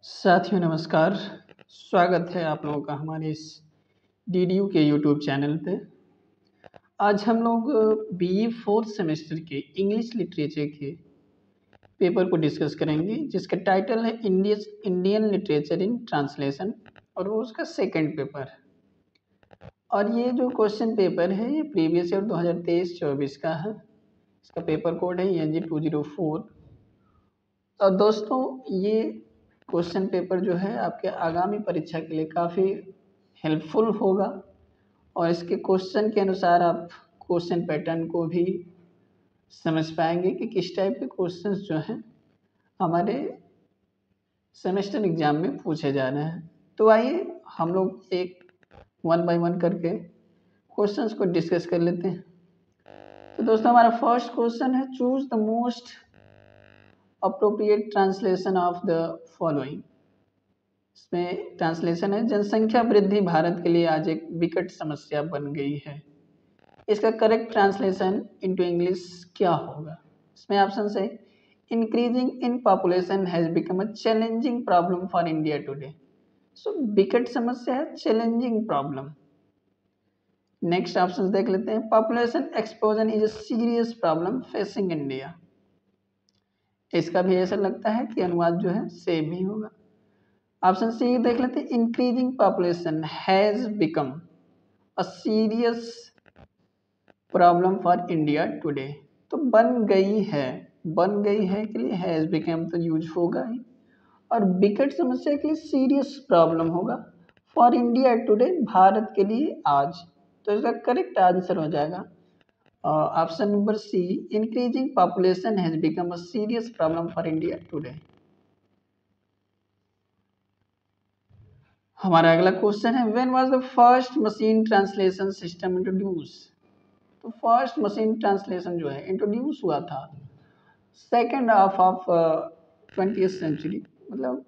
साथियों नमस्कार। स्वागत है आप लोगों का हमारे इस डीडीयू के यूट्यूब चैनल पे। आज हम लोग बीई फोर्थ सेमेस्टर के इंग्लिश लिटरेचर के पेपर को डिस्कस करेंगे, जिसका टाइटल है इंडियन लिटरेचर इन ट्रांसलेशन, और वो उसका सेकंड पेपर। और ये जो क्वेश्चन पेपर है ये प्रीवियस ईयर 2023-24 का है। इसका पेपर कोड है ENG204। और दोस्तों ये क्वेश्चन पेपर जो है आपके आगामी परीक्षा के लिए काफ़ी हेल्पफुल होगा, और इसके क्वेश्चन के अनुसार आप क्वेश्चन पैटर्न को भी समझ पाएंगे कि किस टाइप के क्वेश्चंस जो हैं हमारे सेमेस्टर एग्जाम में पूछे जा रहे हैं। तो आइए हम लोग एक वन बाय वन करके क्वेश्चंस को डिस्कस कर लेते हैं। तो दोस्तों हमारा फर्स्ट क्वेश्चन है, choose the most appropriate translation of the following. इसमें ट्रांसलेशन है, जनसंख्या वृद्धि भारत के लिए आज एक विकट समस्या बन गई है। इसका करेक्ट ट्रांसलेशन इनटू इंग्लिश क्या होगा? इसमें ऑप्शन है, increasing in population has become a challenging problem for India today. So विकट समस्या है, चैलेंजिंग प्रॉब्लम। नेक्स्ट ऑप्शन देख लेते हैं, population explosion is a serious problem facing India. इसका भी ऐसा लगता है कि अनुवाद जो है सेम ही होगा। ऑप्शन सी देख लेते हैं, increasing population has become a serious problem for India today. तो बन गई है के लिए हैज बिकम तो यूज होगा ही, और विकट समस्या के लिए सीरियस प्रॉब्लम होगा फॉर इंडिया टुडे, भारत के लिए आज। तो इसका करेक्ट आंसर हो जाएगा option number C, increasing population has become a serious problem for India today. हमारा अगला क्वेश्चन है, when was the first machine translation system introduce. तो फर्स्ट मशीन ट्रांसलेशन जो है इंट्रोड्यूस हुआ था second half of 20th century, मतलब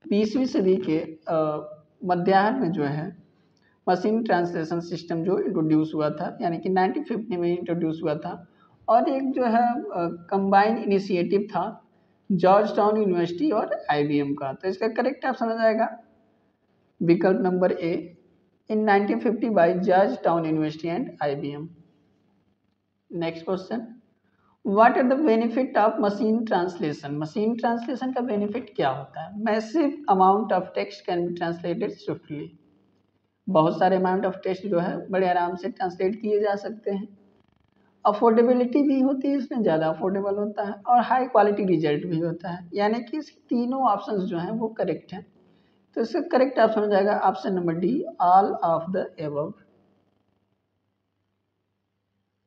20वीं सदी के मध्याह्न में जो है मशीन ट्रांसलेशन सिस्टम जो इंट्रोड्यूस हुआ था, यानी कि 1950 में इंट्रोड्यूस हुआ था। और एक जो है कंबाइंड इनिशिएटिव था जॉर्ज टाउन यूनिवर्सिटी और IBM का। तो इसका करेक्ट ऑप्शन हो जाएगा विकल्प number A, in 1950 by Georgetown university and IBM। Next question, what are the benefit of machine translation. Machine translation का बेनिफिट क्या होता है? Massive amount of text can be translated swiftly. बहुत सारे amount of text जो है बड़े आराम से ट्रांसलेट किए जा सकते हैं। अफोर्डेबिलिटी भी होती है, इसमें ज़्यादा अफोर्डेबल होता है, और हाई क्वालिटी रिजल्ट भी होता है। यानी कि इसके तीनों ऑप्शंस जो हैं वो करेक्ट हैं। तो इसका करेक्ट ऑप्शन हो जाएगा option number D, all of the above.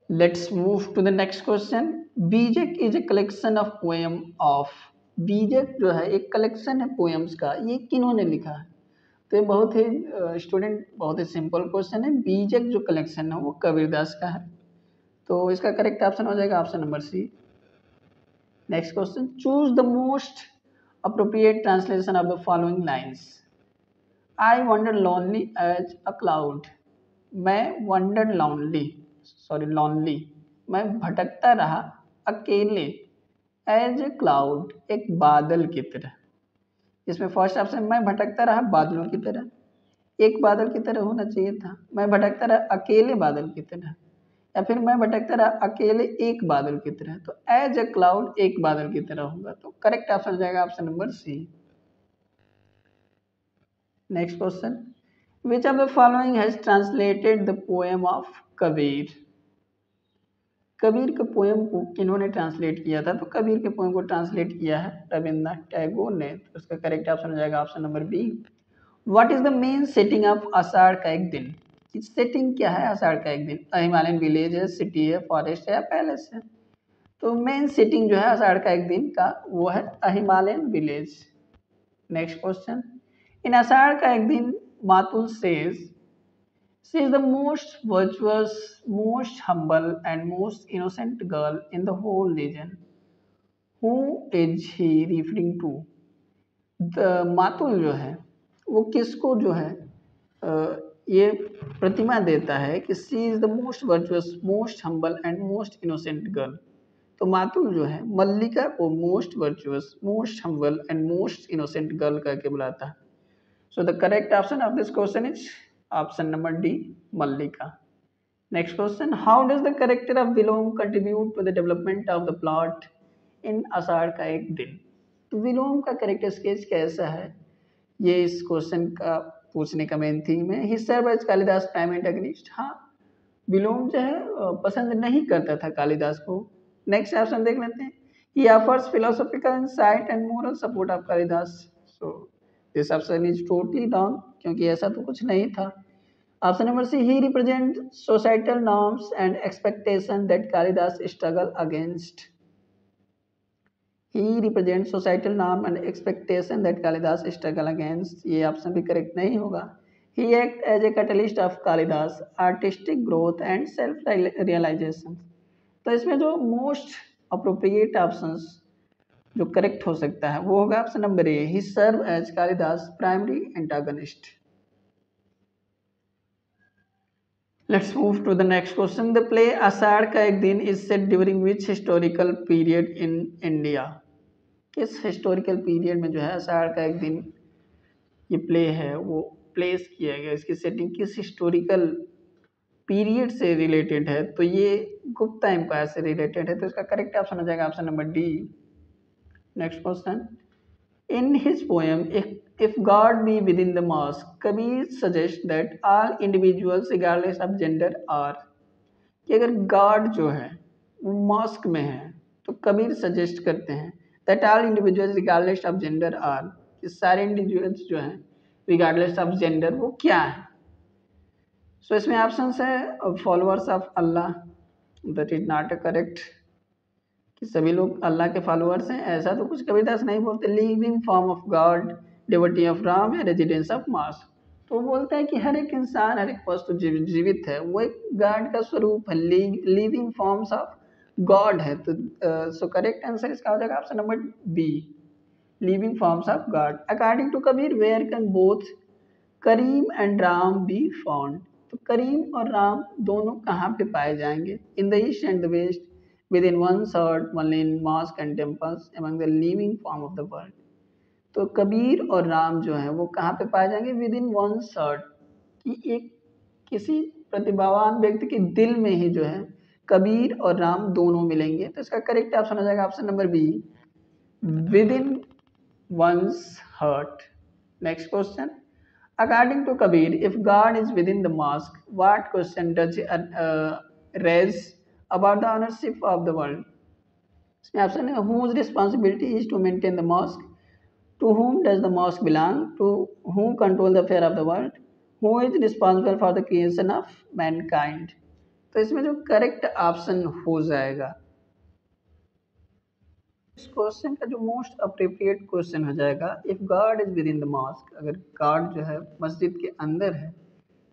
Let's move to the next question, Bijak is a collection of poem of. Bijak जो है एक कलेक्शन है पोएम्स का, ये किन्होंने लिखा है? तो ये बहुत ही स्टूडेंट बहुत ही सिंपल क्वेश्चन है। बीजक जो कलेक्शन है वो कबीरदास का है। तो इसका करेक्ट ऑप्शन हो जाएगा option number C. Next question, choose the most appropriate translation of the following lines. I wonder lonely as a cloud. मैं वंडर लॉनली, मैं भटकता रहा अकेले, एज ए क्लाउड, एक बादल की तरह। इसमें फर्स्ट ऑप्शन, मैं भटकता रहा बादलों की तरह, एक बादल की तरह होना चाहिए था। मैं भटकता रहा अकेले बादल की तरह, या फिर मैं भटकता रहा अकेले एक बादल की तरह। तो एज ए क्लाउड, एक बादल की तरह होगा। तो करेक्ट ऑप्शन हो जाएगा option number C. Next question, which of the following has translated the poem of Kabir. Kabir के पोएम को किन्होंने ट्रांसलेट किया था? तो कबीर के पोएम को ट्रांसलेट किया है रविन्द्रनाथ टैगोर ने। तो उसका करेक्ट ऑप्शन हो जाएगा option number B. What is the main setting of Ashadh Ka Ek दिन। सेटिंग क्या है आषाढ़ का एक दिन? हिमालयन विलेज है, सिटी है, फॉरेस्ट है या पैलेस है? तो मेन सेटिंग जो है आषाढ़ का एक दिन का वो है हिमालयन विलेज। नेक्स्ट क्वेश्चन, इन आषाढ़ का एक दिन मातुल says, she is the most virtuous, most humble and most innocent girl in the whole region. Who is he referring to? The मातुल जो है वो किसको जो है ये प्रतिमा देता है कि she is the most virtuous, most humble and most innocent girl. तो मातुल जो है मल्लिका को most virtuous, most humble and most innocent girl करके बुलाता है। So the correct option of this question is option number D, Mallika. Next question, how does the character of Vilom contribute to the development of the plot in Ashadh Ka Ek दिन। तो विलोम का character sketch कैसा है, ये इस क्वेश्चन का पूछने का मेन थीम है। He serve as Kalidas prime antagonist. हाँ, विलोम जो है पसंद नहीं करता था कालिदास को। नेक्स्ट ऑप्शन देख लेते हैं, he offers philosophical insight and moral support of Kalidas. So this option is totally wrong, क्योंकि ऐसा तो कुछ नहीं था। Option number C, he represent societal norms and expectation that Kalidas struggle against. He represents societal norm and expectation that Kalidas struggle against। ये option भी correct नहीं होगा। He act as a catalyst of Kalidas artistic growth and self realization। तो इसमें जो most appropriate options जो correct हो सकता है वो होगा option number A, he serve as Kalidas primary antagonist. Let's move to the next question. The play Ashadh Ka Ek Din is set during which historical period in India. किस हिस्टोरिकल पीरियड में जो है आषाढ़ का एक दिन ये प्ले है वो प्लेस किया गया, इसकी सेटिंग किस हिस्टोरिकल पीरियड से रिलेटेड है, तो ये गुप्ता एम्पायर से रिलेटेड है। तो इसका करेक्ट ऑप्शन हो जाएगा option number D. Next question, in his poem if God be within the mosque, Kabir suggest that all individuals regardless of gender are. कि अगर गॉड जो है वो मॉस्क में है तो कबीर सजेस्ट करते हैं that all individuals regardless of gender are, कि सारे इंडिविजुअल्स जो हैं रिगार्डलेस ऑफ जेंडर वो क्या है। सो इसमें ऑप्शन है followers of Allah, that is not a correct, कि सभी लोग अल्लाह के फॉलोअर्स हैं, ऐसा तो कुछ कबीरदास नहीं बोलते। Living form of God, devotee of Ram, residence of mass. तो बोलता है कि हर एक इंसान, हर एक वस्तु जीवित है वो एक गॉड का स्वरूप है, लिविंग फॉर्म्स ऑफ गॉड है। तो सो करेक्ट आंसर इसका हो जाएगा option number B, living forms of God. According to Kabir where can both Karim and Ram be found. तो करीम और राम दोनों कहाँ पे पाए जाएंगे, in the east and the west, within one's heart, only in mosque and temples, among the living form of the world। तो कबीर और राम जो है वो कहाँ पे पाए जाएंगे, विद इन वन सर्ट, कि एक किसी प्रतिभावान व्यक्ति के दिल में ही जो है कबीर और राम दोनों मिलेंगे। तो इसका करेक्ट ऑप्शन हो जाएगा option number B, within one's heart। Next question, according to Kabir, if God is within the mosque, what question does raise about the ownership of the world? इसमें ऑप्शन है, whose responsibility is to maintain the mosque, to whom does the mosque belong, to whom control the affair of the world, who is responsible for the creation of mankind। तो इसमें जो correct option हो जाएगा, इस question का जो most appropriate question हो जाएगा, if God is with in the mask, अगर गॉड जो है मस्जिद के अंदर है,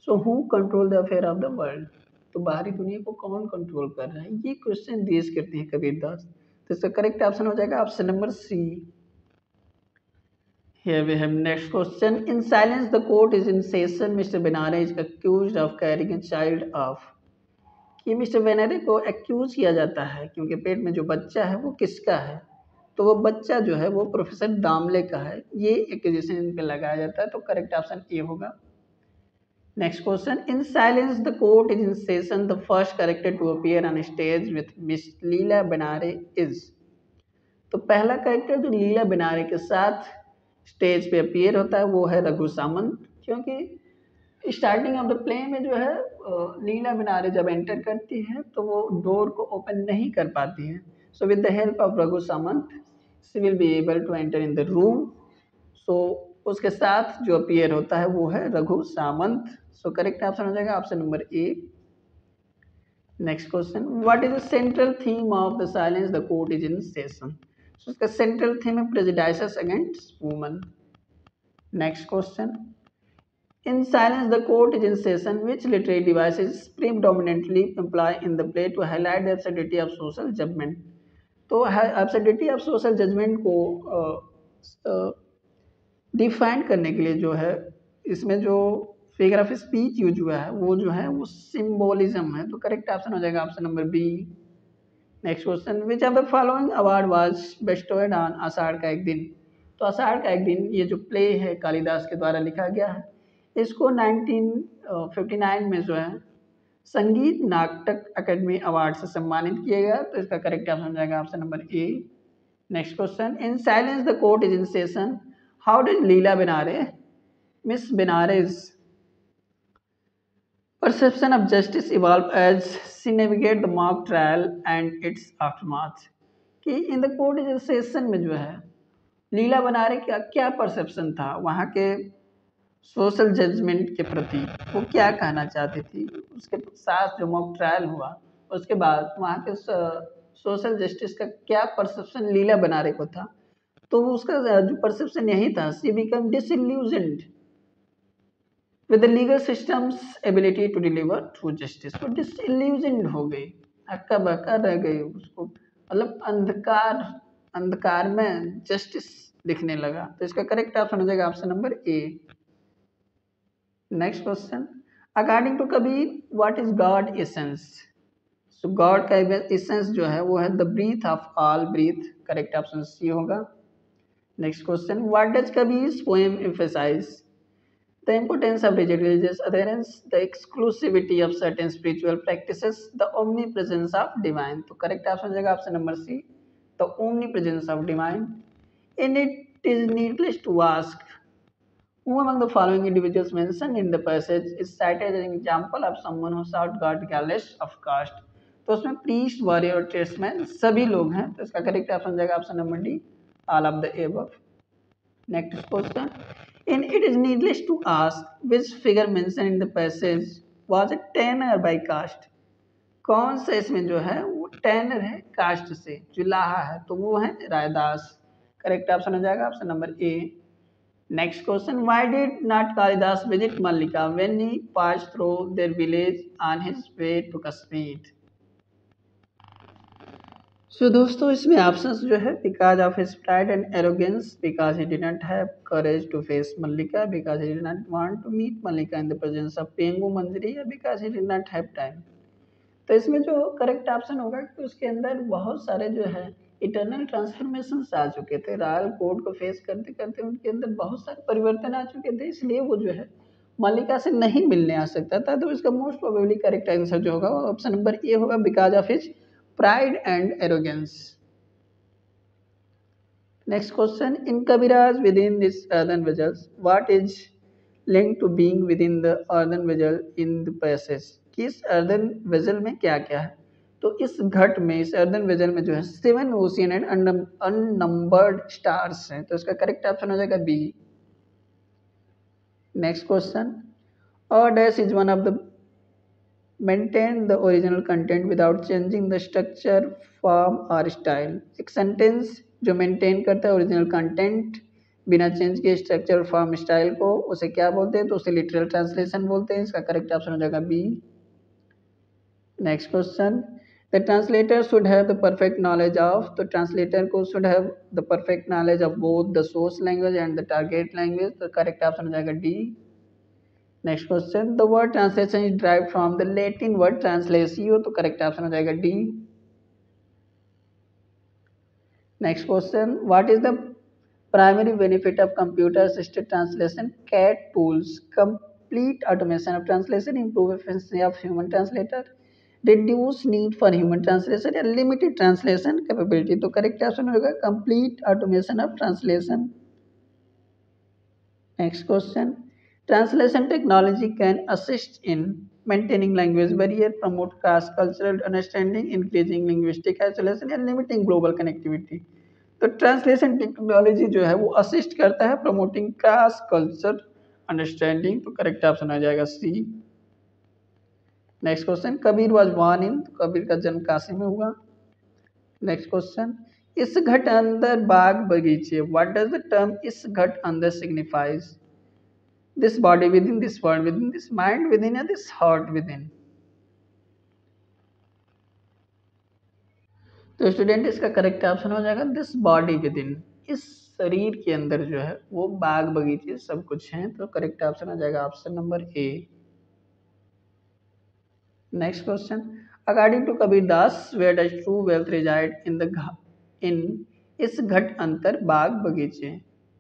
so who control the affair of the world, तो बाहरी दुनिया को कौन कंट्रोल कर रहा है, ये क्वेश्चन रेज करते हैं कबीरदास। तो इसका करेक्ट ऑप्शन हो जाएगा option number C. Here we have next question. In silence the court is in session. Mr. Benare is accused of carrying a child off। कि मिस्टर बेनारे को एक्यूज किया जाता है क्योंकि पेट में जो बच्चा है वो किसका है, तो वो बच्चा जो है वो प्रोफेसर दामले का है, ये एक्यूजेशन इन पे लगाया जाता है। तो करेक्ट ऑप्शन ए होगा। Next question, in silence the court is in session, the first character to appear on stage with Miss Leela Benare is. तो पहला कैरेक्टर जो लीला बेनारे के साथ स्टेज पे अपीयर होता है वो है रघु सामंत, क्योंकि स्टार्टिंग ऑफ द प्ले में जो है लीला बेनारे जब एंटर करती है तो वो डोर को ओपन नहीं कर पाती है। So with the help of Raghu Samant she will be able to enter in the room. So उसके साथ जो अपीयर होता है वो है Raghu Samant. So correct option हो जाएगा option number A. Next question, what is the central theme of the silence the court is in session. So इसका सेंट्रल थीम है prejudice against woman. Next question, in silence the court is in session, which literary devices predominantly employ in the play to highlight the absurdity of social judgment। तो absurdity of social judgment को define करने के लिए जो है इसमें जो figure of speech use हुआ है वो जो है वो सिंबोलिज्म है। तो करेक्ट ऑप्शन हो जाएगा option number B, next question, which of the following award was bestowed on Ashadh Ka Ek दिन। तो आषाढ़ का एक दिन ये जो प्ले है कालिदास के द्वारा लिखा गया है, इसको 1959 में जो है संगीत नाटक अकेडमी अवार्ड से सम्मानित किया गया। तो इसका करेक्ट ऑप्शन हो जाएगा option number A. Next question, in silence the court is in session, how does Leela Benare Miss बेनारे's perception of justice evolve as she navigate the mock trial and its aftermath। कि in the court is session में जो है लीला बनारे का क्या perception था वहाँ के सोशल जजमेंट के प्रति, वो क्या कहना चाहती थी। उसके साथ जो मॉक ट्रायल हुआ उसके बाद वहाँ के सोशल जस्टिस का क्या परसेप्शन लीला बनारे को था। तो उसका जो परसेप्शन यही था, she become disillusioned with the legal system's ability to deliver true justice। वो disillusioned हो गई, हक्का बक्का रह गई, उसको मतलब अंधकार में जस्टिस दिखने लगा। तो इसका करेक्ट ऑप्शन हो जाएगा option number A. Next question, according to Kabir what is God essence. So God का एसेंस जो है वो है the breath of all breath, correct option C होगा। Next question, what does Kabir poem emphasize, the importance of religious adherence, the exclusivity of certain spiritual practices, the omnipresence of divine। तो correct option हो जाएगा option number C, the omnipresence of divine। In it is needless to ask who among the following individuals mentioned in the passage is cited as an example of someone who sought God regardless of caste। तो उसमें priest, warrior और tradesman सभी लोग हैं। तो इसका correct option हो जाएगा option number D, all of the above। Next question, in it is needless to ask which figure mentioned in the passage was a tanner by caste। कौन सा इसमें जो है वो टैनर है कास्ट से, जो लाहा है, तो वो है रायदास। करेक्ट ऑप्शन हो जाएगा option number A. Next question, why did not Kalidas visit Mallika when he pass through their village on his way to Kashmir. So दोस्तों इसमें ऑप्शंस जो है, because of his pride and arrogance, because he did not have courage to face Mallika, because he did not want to meet Mallika in the presence of Pengu Manjari, या because he did not have time. तो इसमें जो correct option होगा कि उसके अंदर बहुत सारे जो है इटर्नल ट्रांसफॉर्मेशन आ चुके थे, रॉयल कोड को फेस करते करते उनके अंदर बहुत सारे परिवर्तन आ चुके थे, इसलिए वो जो है मल्लिका से नहीं मिलने आ सकता था। तो इसका मोस्ट प्रोबेबली करेक्ट आंसर जो होगा वो ऑप्शन नंबर ए होगा, because of his pride and arrogance। Next question, in Kabiraj within this earthen vessels, what is linked to being within the earthen vessel in the passage। कि इस earthen vessel में क्या क्या है। तो इस घट में, इस earthen vessel में जो है 7 ocean and unnumbered stars हैं। तो इसका करेक्ट ऑप्शन हो जाएगा बी। नेक्स्ट क्वेश्चन, और dash is one of the maintain the original content without changing the structure, form or style। एक सेंटेंस जो मेंटेन करता है ओरिजिनल कंटेंट बिना चेंज किए स्ट्रक्चर, फॉर्म, स्टाइल को, उसे क्या बोलते हैं। तो उसे लिटरल ट्रांसलेशन बोलते हैं। इसका करेक्ट ऑप्शन हो जाएगा B. Next question, the translator should have the perfect knowledge of. तो ट्रांसलेटर को should have the perfect knowledge of both the source language and the target language. तो करेक्ट ऑप्शन हो जाएगा D. Next question, the word translation is drive from the Latin word translatio. तो correct option हो जाएगा D. Next question, what is the primary benefit of computer assisted translation CAT tools, complete automation of translation, improve efficiency of human translator, reduce need for human translation, या limited translation capability. तो correct option होगा complete automation of translation. Next question, translation technology can assist in maintaining language barrier, promote cross-cultural understanding, increasing linguistic isolation and limiting global connectivity। तो translation technology जो है वो assist करता है promoting cross culture understanding. तो correct option आ जाएगा C. Next question, Kabir was born in. तो कबीर का जन्म काशी में हुआ। नेक्स्ट क्वेश्चन, इस घट अंदर बाग बगीचे, व्हाट डज द टर्म इस घट अंदर signifies. this body within, this world within, this mind within, and this heart within। तो स्टूडेंट इसका करेक्ट ऑप्शन हो जाएगा दिस बॉडी विदिन। इस शरीर के अंदर जो है वो बाग बगीचे सब कुछ हैं। तो करेक्ट ऑप्शन हो जाएगा option number A. Next question, according to Kabir Das where does true wealth reside in इस घट अंतर बाग बगीचे।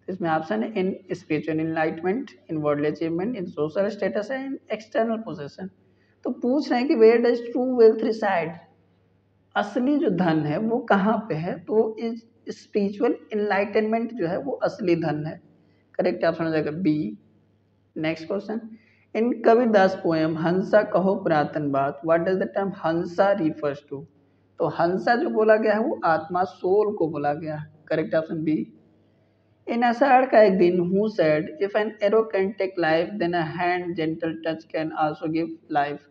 इसमें ऑप्शन है in spiritual enlightenment, in worldly achievement, in social status है, इन एक्सटर्नल पोजेशन। तो पूछ रहे हैं कि where does true wealth reside, असली जो धन है वो कहाँ पे है, तो इस स्पिरिचुअल इनलाइटनमेंट जो है वो असली धन है। करेक्ट ऑप्शन हो जाएगा B. Next question, in Kabirdas poem हंसा कहो पुरातन बात, व्हाट डज द टर्म हंसा रिफर्स टू। तो हंसा जो बोला गया है वो आत्मा, सोल को बोला गया है। Correct option B. In Ashadh Ka Ek Din who said if an arrow can take life then a hand gentle touch can also give life.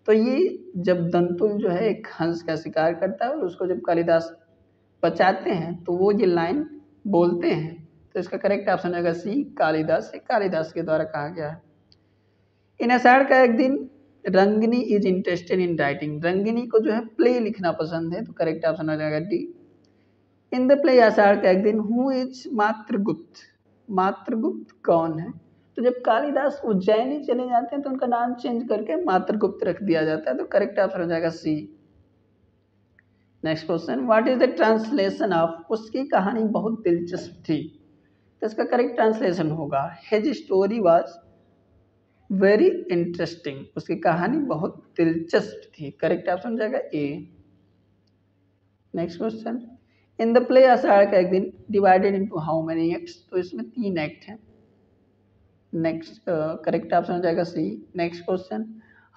तो ये जब दंतुल जो है एक हंस का शिकार करता है और उसको जब कालिदास बचाते हैं तो वो ये लाइन बोलते हैं। तो इसका करेक्ट ऑप्शन होगा सी, कालिदास से, कालिदास के द्वारा कहा गया है। इन आषाढ़ का एक दिन रंगिनी इज इंटरेस्टेड इन राइटिंग, रंगिनी को जो है प्ले लिखना पसंद है। तो करेक्ट ऑप्शन हो जाएगा D. In the play Ashadh Ka Ek Din who is मात्रगुप्त, मात्रगुप्त कौन है। तो जब कालिदास उज्जैनी चले जाते हैं तो उनका नाम चेंज करके मात्रगुप्त रख दिया जाता है। तो करेक्ट ऑप्शन हो जाएगा C. Next question, what is the translation of, उसकी कहानी बहुत दिलचस्प थी। तो इसका करेक्ट ट्रांसलेशन होगा his story was very interesting, उसकी कहानी बहुत दिलचस्प थी। करेक्ट ऑप्शन हो जाएगा A. Next question, in the play Ashadh Ka Ek Din divided into how many acts, तो इसमें 3 एक्ट हैं। नेक्स्ट करेक्ट ऑप्शन हो जाएगा C. Next question,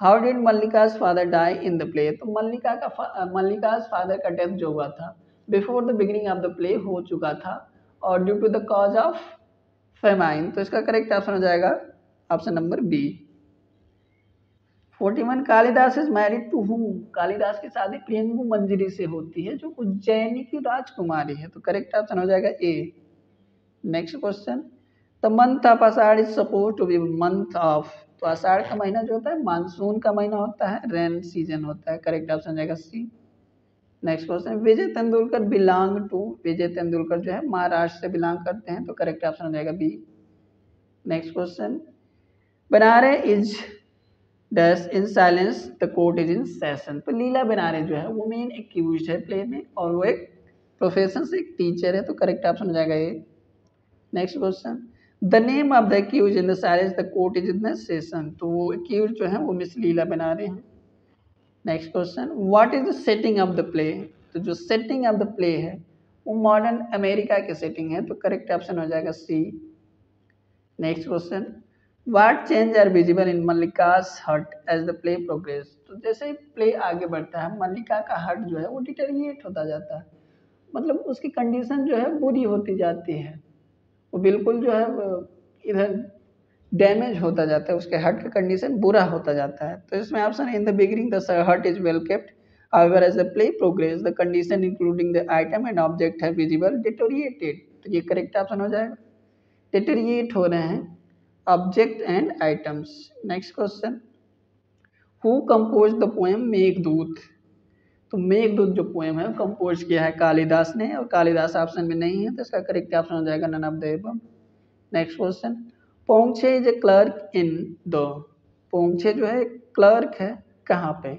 how did Mallika's father die in the play. तो मल्लिकाज फादर का डेथ जो हुआ था before the beginning of the play हो चुका था और due to the cause of famine. तो इसका करेक्ट ऑप्शन हो जाएगा option number B. 41, Kalidas is married to whom, Kalidas की शादी प्रियंगु मंजरी से होती है जो उज्जैनी की राजकुमारी है। तो करेक्ट ऑप्शन हो जाएगा A. Next question, the month of Ashadh is suppose to be month of, तो आषाढ़ का महीना जो होता है मानसून का महीना होता है, रेन सीजन होता है। करेक्ट ऑप्शन हो जाएगा C. Next question, Vijay Tendulkar belong to, Vijay Tendulkar जो है महाराष्ट्र से बिलोंग करते हैं। तो करेक्ट ऑप्शन हो जाएगा B. Next question, Benare is dash in silence the court is in session. तो लीला बनारे जो है वो मेन एक्यूज है प्ले में और वो एक प्रोफेशन से एक टीचर है। तो करेक्ट ऑप्शन हो जाएगा A. Next question, the name of the accused in the silence the court is in the session. तो वो एक्यूज जो है वो मिस लीला बनारे हैं। Next question, what is the setting of the play. तो जो सेटिंग ऑफ द प्ले है वो मॉडर्न अमेरिका की सेटिंग है। तो करेक्ट ऑप्शन हो जाएगा C. Next question, what change are visible in Mallika's hut as the play progress. तो जैसे ही प्ले आगे बढ़ता है मल्लिका का हट जो है वो डिटेरिएट होता जाता है, मतलब उसकी कंडीशन जो है बुरी होती जाती है, वो बिल्कुल जो है इधर डैमेज होता जाता है, उसके हट का कंडीशन बुरा होता जाता है। तो इसमें option in the beginning the hut is well kept, however as the play progress the condition including the item and object have visible deteriorated। तो ये करेक्ट ऑप्शन हो जाएगा, deteriorate हो रहे हैं object and items. Next question, who compose the poem Meghdoot. तो मेघदूत जो poem है कंपोज किया है कालिदास ने और कालिदास ऑप्शन में नहीं है। तो इसका करेक्ट ऑप्शन हो जाएगा none of the above. Next question, Ponkshe is a clerk in the, Ponkshe जो है क्लर्क है कहाँ पे,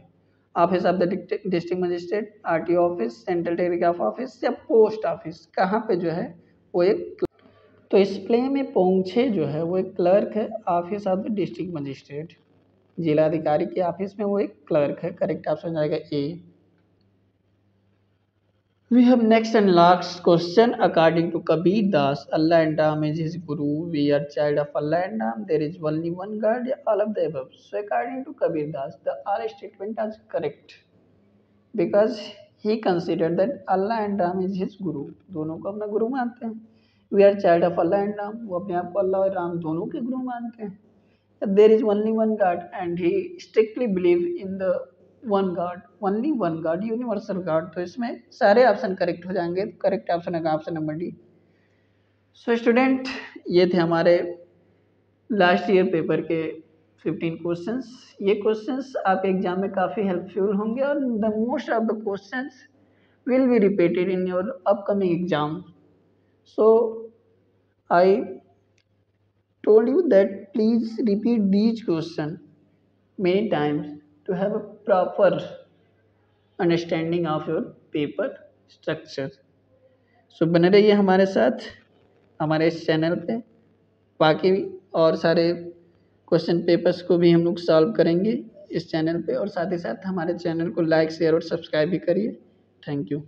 office of the district magistrate, RTO office, central telegraph office या पोस्ट ऑफिस, कहाँ पे जो है वो एक। तो इस प्ले में पोंक्षे जो है वो एक क्लर्क है office of the district magistrate, जिलाधिकारी के ऑफिस में वो एक क्लर्क है। करेक्ट ऑप्शन जाएगा ए। We have next and last question. According to Kabir Das, Allah and Ram is his guru. We are child of Allah and Ram. There is only one God. All of the above. So according to Kabir Das, the all statement is correct because he considered that Allah and Ram is his guru. दोनों को अपना गुरु मानते हैं। We are child of Allah and Ram. वो अपने आप को अल्लाह और राम दोनों के गुरु मानते हैं। There is only one God and he strictly believe in the one God, only one God, universal God. तो इसमें सारे ऑप्शन करेक्ट हो जाएंगे। करेक्ट ऑप्शन है option number D. So student, ये थे हमारे लास्ट ईयर पेपर के 15 क्वेश्चंस। ये क्वेश्चंस आपके एग्जाम में काफ़ी हेल्पफुल होंगे और the most of the questions will be repeated in your upcoming exam. So I told you that please repeat these question many times to have a proper understanding of your paper structure. सो बने रहिए हमारे साथ हमारे इस channel पे। बाकी और सारे क्वेश्चन पेपर्स को भी हम लोग सॉल्व करेंगे इस चैनल पे, और साथ ही साथ हमारे चैनल को लाइक शेयर और सब्सक्राइब भी करिए। Thank you.